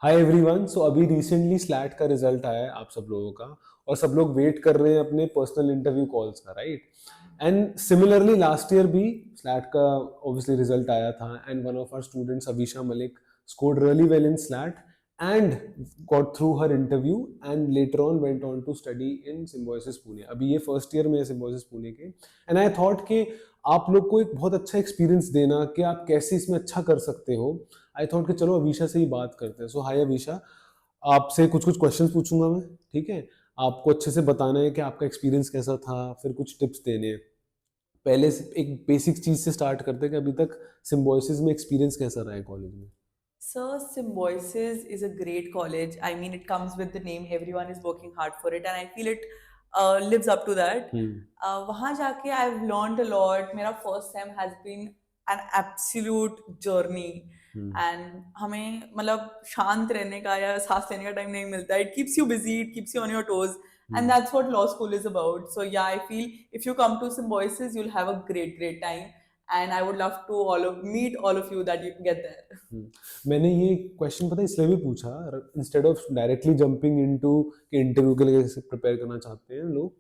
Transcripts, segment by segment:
Hi everyone. सो अभी recently slate का result आया है आप सब लोगों का, और सब लोग वेट कर रहे हैं अपने पर्सनल इंटरव्यू कॉल्स का, right? And similarly last year भी स्लैट का ऑब्वियसली रिजल्ट आया था, and one of our students Avisha Malik scored really well in SLAT and got through her interview and later on went on to study in Symbiosis Pune. अभी ये first year में है Symbiosis Pune के, and I thought कि आप लोग को एक बहुत अच्छा एक्सपीरियंस देना कि आप कैसे इसमें अच्छा कर सकते हो। आई थॉट कि चलो अवीशा से ही बात करते हैं। सो हाय अवीशा, आपसे कुछ कुछ क्वेश्चन पूछूंगा मैं, ठीक है? आपको अच्छे से बताना है कि आपका एक्सपीरियंस कैसा था, फिर कुछ टिप्स देने हैं। पहले से एक बेसिक चीज से स्टार्ट करते हैं कि अभी तक सिम्बोसिस में एक्सपीरियंस कैसा रहा है कॉलेज में? So, Symbiosis is a great college. I mean, it comes with the name. Everyone is working hard for it, and I feel it lives up to that. हम्म। वहाँ जाके I've learned a lot. मेरा first sem has been an absolute journey, hmm. and हमें मतलब शांत रहने का या सांस लेने का टाइम नहीं मिलता. It keeps you busy. It keeps you on your toes, and hmm. that's what law school is about. So yeah, I feel if you come to Symbiosis, you'll have a great time, and I would love to meet all of you that you get there. मैंने ये question पता है इसलिए भी पूछा, instead of directly jumping into कि interview के लिए कैसे प्रिपेयर करना चाहते हैं लोग,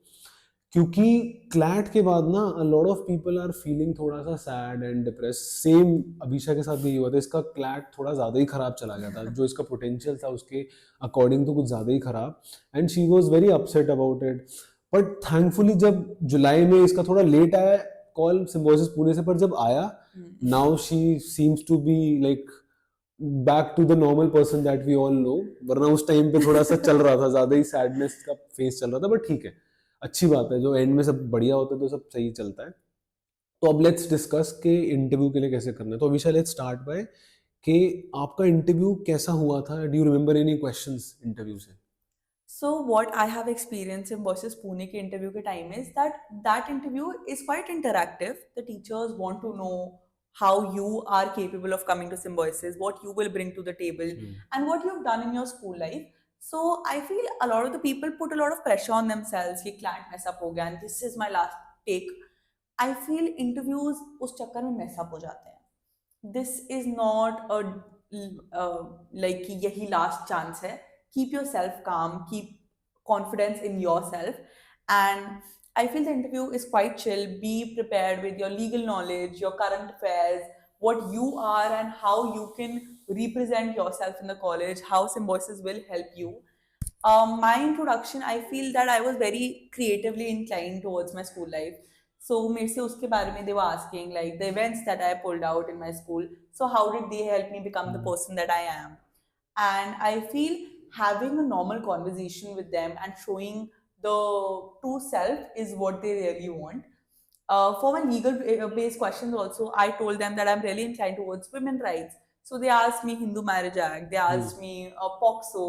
क्योंकि क्लैट के बाद ना a lot of people are feeling थोड़ा सा sad and depress. Same Abhisha के साथ भी ये हुआ था। इसका क्लैट थोड़ा ज़्यादा ही खराब चला गया था, जो इसका पोटेंशियल था उसके अकॉर्डिंग तो कुछ ज़्यादा ही खराब, and she was very upset about it. But thankfully जब जुलाई में इसका थोड़ा लेट आया कॉल सिम्बोसिस पुणे से, पर जब आया now she seems to be like back to the normal person that we all know. वरना उस टाइम पे थोड़ा सा चल रहा था, ज्यादा ही सैडनेस का फेस चल रहा था, बट ठीक है, अच्छी बात है। जो एंड में सब बढ़िया होता है तो सब सही चलता है। तो अब लेट्स डिस्कस के इंटरव्यू के लिए कैसे करना है। तो अभिषा, लेट्स स्टार्ट बाय कि आपका इंटरव्यू कैसा हुआ था? Do you remember any questions interview से? So what I have experienced in Bosses Pune ke interview ke time is that interview is quite interactive. The teachers want to know how you are capable of coming to Symbiosis, what you will bring to the table, and what you've done in your school life. So I feel a lot of the people put a lot of pressure on themselves. कि client mess up हो गया and this is my last take. I feel interviews उस चक्कर में mess up हो जाते हैं. This is not a like कि यही last chance है. Keep yourself calm, keep confidence in yourself, and I feel the interview is quite chill. Be prepared with your legal knowledge, your current affairs, what you are and how you can represent yourself in the college, how Symbiosis will help you. My introduction, I feel that I was very creatively inclined towards my school life. So मेरे से उसके बारे में they were asking like the events that I pulled out in my school. So how did they help me become the person that I am? And I feel having a normal conversation with them and showing the true self is what they really want. For my legal based questions also, I told them that I'm really inclined towards women rights. So they asked me Hindu Marriage Act, they asked me POXO,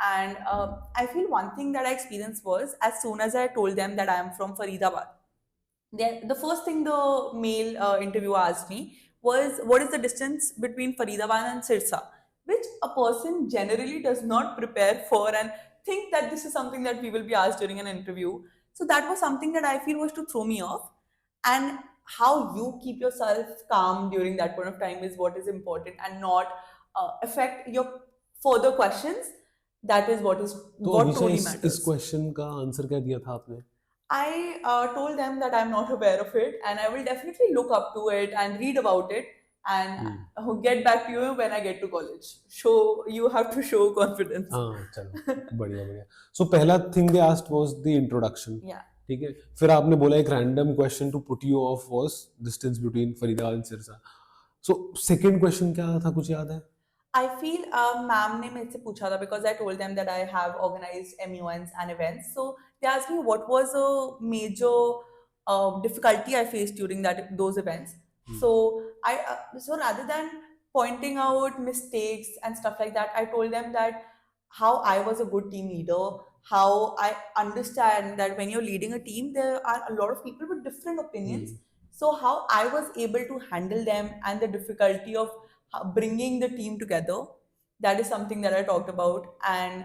and I feel one thing that I experienced was as soon as I told them that I am from Faridabad, the first thing the male interviewer asked me was, what is the distance between Faridabad and Sirsa? Which a person generally does not prepare for and think that this is something that we will be asked during an interview. So that was something that I feel was to throw me off. And how you keep yourself calm during that point of time is what is important, and not affect your further questions. That is तो what Abhisha, truly इस matters. Question का answer क्या दिया था आपने? I told them that I'm not aware of it and I will definitely look up to it and read about it and get back to you when I get to college. You have to show confidence. हाँ चलो, बढ़िया बढ़िया। So पहला thing they asked was the introduction, Yeah. ठीक है? फिर आपने बोला एक random question to put you off was distance between Faridabad and Sirsa. So second question क्या था, कुछ याद है? I feel ma'am ने मेरे से पूछा था because I told them that I have organized MUNs and events. So they asked me what was a major difficulty I faced during those events. So so rather than pointing out mistakes and stuff like that, I told them that how I was a good team leader, how I understand that when you're leading a team, there are a lot of people with different opinions. So how I was able to handle them and the difficulty of bringing the team together. That is something that I talked about. And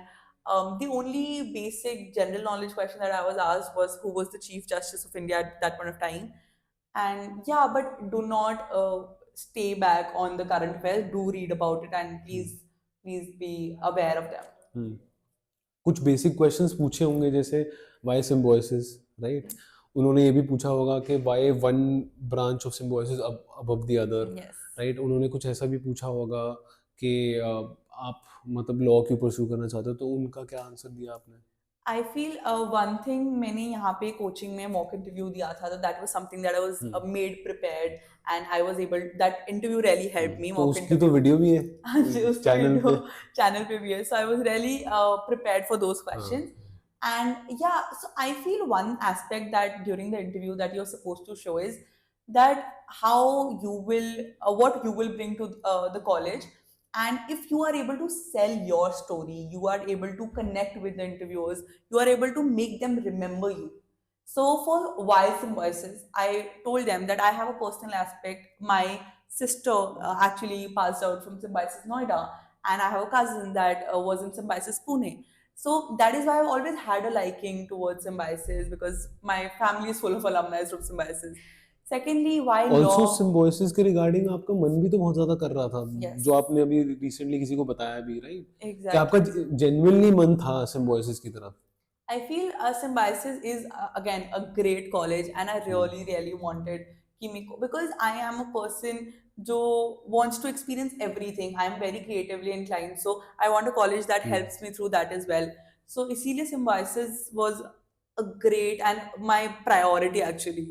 the only basic general knowledge question that I was asked was who was the Chief Justice of India at that point of time. And yeah, but do not stay back on the current affairs. Do read about it and please please be aware of them. कुछ basic questions पूछे होंगे जैसे Y Symbiosis, right? उन्होंने ये भी पूछा होगा कि why one branch of Symbiosis above the other, Yes. Right? उन्होंने कुछ ऐसा भी पूछा होगा कि आप मतलब लॉ क्यों परस्यू करना चाहते हो, तो उनका क्या आंसर दिया आपने? I feel one thing मैंने यहाँ पे कोचिंग में मॉक इंटरव्यू दिया था, तो that was something that I was made prepared and I was able, that interview really helped me, तो mock उसकी तो interview. वीडियो भी है हाँ जी, उसकी चैनल वीडियो पे। चैनल पे भी है, so I was really prepared for those questions. And yeah, so I feel one aspect that during the interview that you're supposed to show is that how you will, what you will bring to the college, and if you are able to sell your story, you are able to connect with the interviewers, you are able to make them remember you. So for Why Symbiosis, I told them that I have a personal aspect. My sister actually passed out from Symbiosis Noida, and I have a cousin that was in Symbiosis Pune. So that is why I've always had a liking towards Symbiosis, because my family is full of alumni from Symbiosis. Secondly, why also law? Symbiosis के regarding आपका मन भी तो बहुत ज्यादा कर रहा था, Yes, जो आपने अभी रिसेंटली किसी को बताया भी, राइट? कि आपका exactly. जेन्युइनली मन था सिम्बोसिस की तरफ। I feel Symbiosis is again a great college, and I really, really wanted Kimiko, because I am a person who wants to experience everything. I am very creatively inclined, so I want a college that helps me through that as well. So, इसीलिए Symbiosis was a great and my priority actually.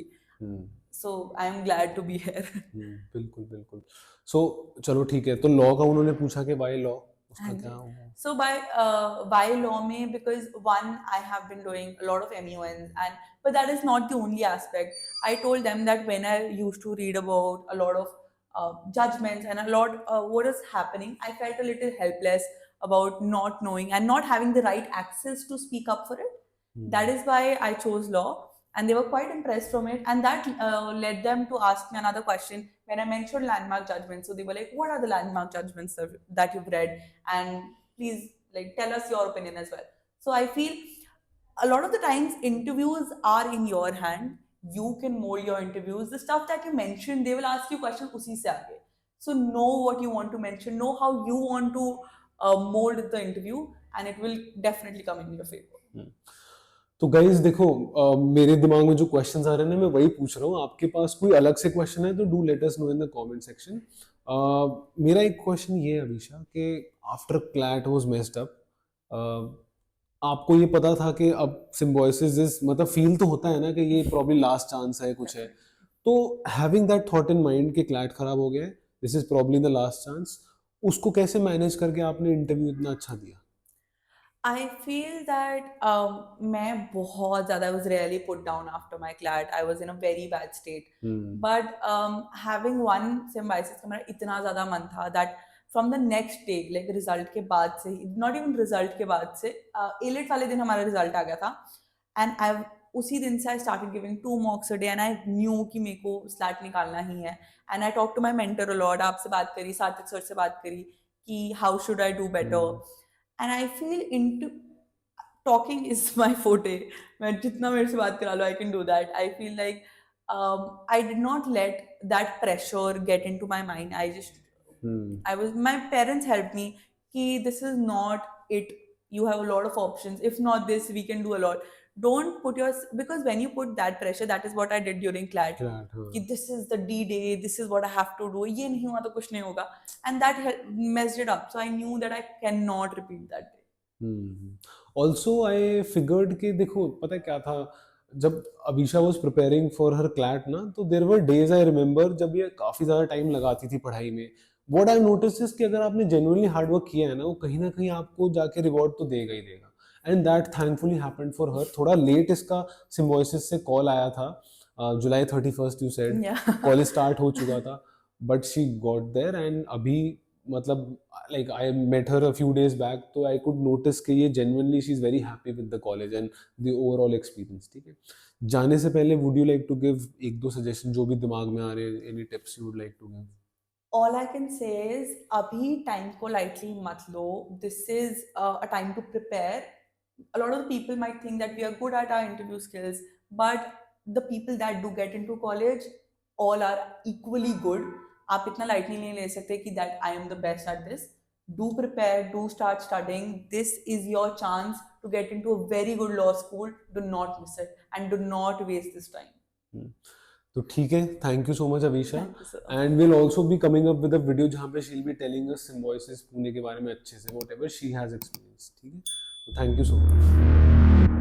So I am glad to be here. बिल्कुल बिल्कुल। सो चलो ठीक है, तो law का उन्होंने पूछा कि वाई लॉ, उसका क्या Anji. हुआ? So by law mein, because one, I have been doing a lot of MUNs, and but that is not the only aspect. I told them that when I used to read about a lot of judgments and a lot what is happening, I felt a little helpless about not knowing and not having the right access to speak up for it. That is why I chose law, and they were quite impressed from it, and that led them to ask me another question when I mentioned landmark judgments. So they were like, "What are the landmark judgments that you've read? And please, like, tell us your opinion as well." So I feel a lot of the times interviews are in your hand. You can mold your interviews. The stuff that you mentioned, they will ask you questions usi se aage. So know what you want to mention, know how you want to mold the interview, and it will definitely come in your favor. तो guys देखो, मेरे दिमाग में जो questions आ रहे हैं ना, मैं वही पूछ रहा हूँ। आपके पास कोई अलग से क्वेश्चन है तो do let us know in the comment section. मेरा एक क्वेश्चन ये है अभिषा, कि after CLAT was messed up, आपको ये पता था कि अब सिम्बोसिस इज, मतलब फील तो होता है ना कि ये प्रॉब्ली लास्ट चांस है, कुछ है, तो having that thought in mind कि क्लैट खराब हो गया है, this is probably the last chance, उसको कैसे मैनेज करके आपने इंटरव्यू इतना अच्छा दिया? I feel that मैं बहुत ज़्यादा, I was really put down after my CLAT. I was in a very bad state. But having one symbiosis का मेरा इतना ज़्यादा मन था that from the next day, like result के बाद से, not even result के बाद से, A-Lit वाले दिन हमारा result आ गया था, and I उसी दिन से I started giving 2 mocks a day, and I knew कि मेरे को SLAT निकालना ही है, and I talked to my mentor a lot. आपसे बात करी, सात्विक सर से बात करी कि how should I do better. And I feel into talking is my forte. मैं जितना मेरे से बात करा लो, I can do that. I feel like I did not let that pressure get into my mind. My parents helped me कि this is not it. You have a lot of options. If not this, we can do a lot. Don't put because when you put that pressure, that is what I did during CLAT. कि this is the D day, this is what I have to do. ये नहीं हुआ तो कुछ नहीं होगा. And that messed it up. So I knew that I cannot repeat that day. Also I figured कि देखो पता है क्या था, जब Abhisha was preparing for her CLAT ना, तो there were days I remember जब ये काफी ज्यादा टाइम लगाती थी पढ़ाई में। व्हाट आई नोटिस इज कि अगर आपने जेन्युइनली हार्ड वर्क किया है ना, वो कहीं ना कहीं आपको जाके रिवॉर्ड तो देगा ही देगा, and that thankfully happened for her. थोड़ा लेट इसका सिम्बोसिस से कॉल आया था, July 31st you said, Yeah. College start हो चुका था, but she got there, and अभी मतलब like I met her a few days back, तो I could notice कि ये genuinely she is very happy with the college and the overall experience। ठीक है, जाने से पहले would you like to give एक दो suggestion जो भी दिमाग में आ रहे हैं, any tips you would like to give? All I can say is अभी time को lightly मत लो. This is a time to prepare. A lot of people might think that we are good at our interview skills, but the people that do get into college all are equally good. आप इतना lightly नहीं ले सकते कि that I am the best at this. do prepare, do start studying. This is your chance to get into a very good law school. Do not miss it and do not waste this time. तो ठीक है, thank you so much Avisha, Thank you, sir. And will also be coming up with a video जहाँ पे she will be telling us Symbiosis Pune के बारे में अच्छे से, व्हाटएवर शी हैज एक्सपीरियंस, ठीक है, तो थैंक यू सो मच।